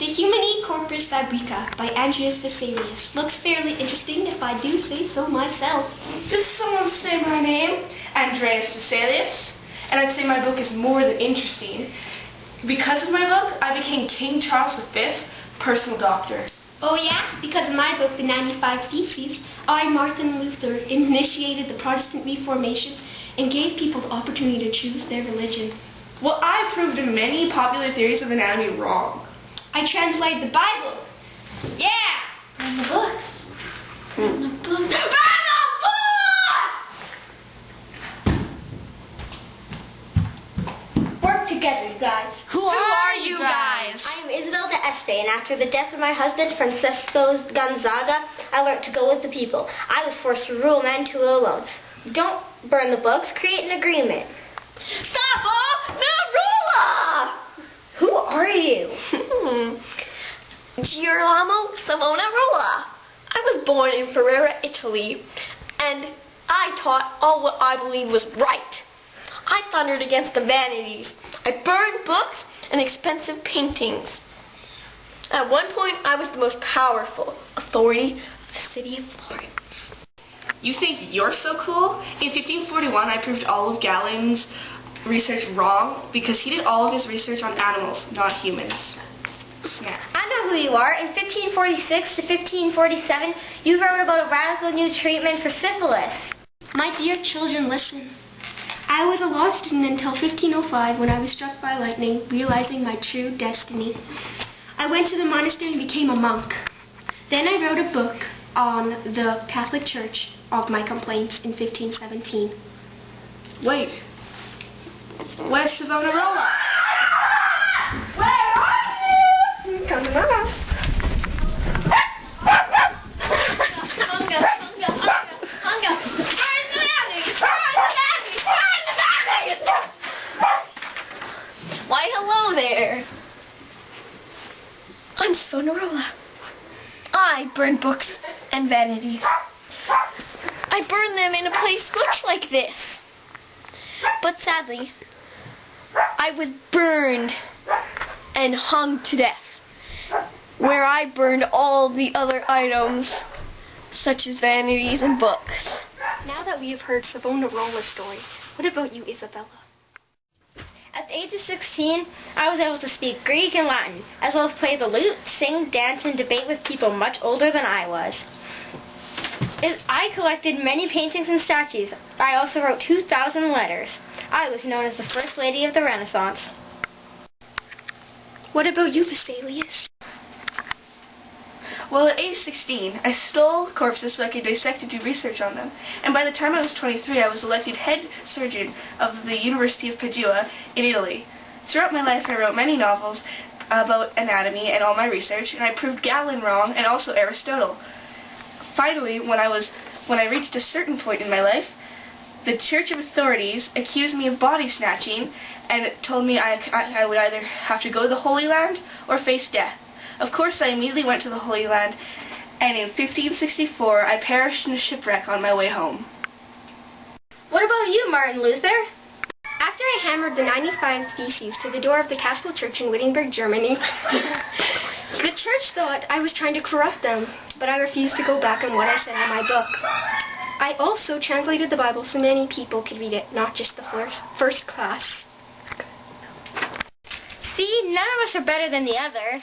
De Humani Corpus Fabrica by Andreas Vesalius. Looks fairly interesting if I do say so myself. Did someone say my name? Andreas Vesalius. And I'd say my book is more than interesting. Because of my book, I became King Charles V, personal doctor. Oh yeah? Because of my book, The 95 Theses, I, Martin Luther, initiated the Protestant Reformation and gave people the opportunity to choose their religion. Well, I proved many popular theories of anatomy wrong. I translated the Bible. Yeah! And the books. And the books. Work together, you guys. Who are you guys? I am Isabella the SS8, and after the death of my husband, Francisco Gonzaga, I learned to go with the people. I was forced to rule men to alone. Don't burn the books, create an agreement. Savonarola! Who are you? Girolamo Savonarola. I was born in Ferrara, Italy, and I taught all what I believed was right. I thundered against the vanities. I burned books and expensive paintings. At one point, I was the most powerful authority of the city of Florence. You think you're so cool? In 1541, I proved all of Galen's research wrong because he did all of his research on animals, not humans. Snap. I know who you are. In 1546 to 1547, you wrote about a radical new treatment for syphilis. My dear children, listen. I was a law student until 1505 when I was struck by lightning, realizing my true destiny. I went to the monastery and became a monk. Then I wrote a book on the Catholic Church of my complaints in 1517. Wait. Where's Savonarola? Where are you? Come on. Why, hello there. I'm Savonarola. I burn books and vanities. I burn them in a place much like this. But sadly, I was burned and hung to death, where I burned all the other items, such as vanities and books. Now that we have heard Savonarola's story, what about you, Isabella? At the age of 16, I was able to speak Greek and Latin, as well as play the lute, sing, dance, and debate with people much older than I was. I collected many paintings and statues. I also wrote 2,000 letters. I was known as the First Lady of the Renaissance. What about you, Vesalius? Well, at age 16, I stole corpses so I could dissect and do research on them. And by the time I was 23, I was elected head surgeon of the University of Padua in Italy. Throughout my life, I wrote many novels about anatomy and all my research, and I proved Galen wrong and also Aristotle. Finally, when I reached a certain point in my life, the Church of Authorities accused me of body snatching and told me I would either have to go to the Holy Land or face death. Of course, I immediately went to the Holy Land, and in 1564, I perished in a shipwreck on my way home. What about you, Martin Luther? After I hammered the 95 Theses to the door of the Castle Church in Wittenberg, Germany, the church thought I was trying to corrupt them, but I refused to go back on what I said in my book. I also translated the Bible so many people could read it, not just the first class. See, none of us are better than the other.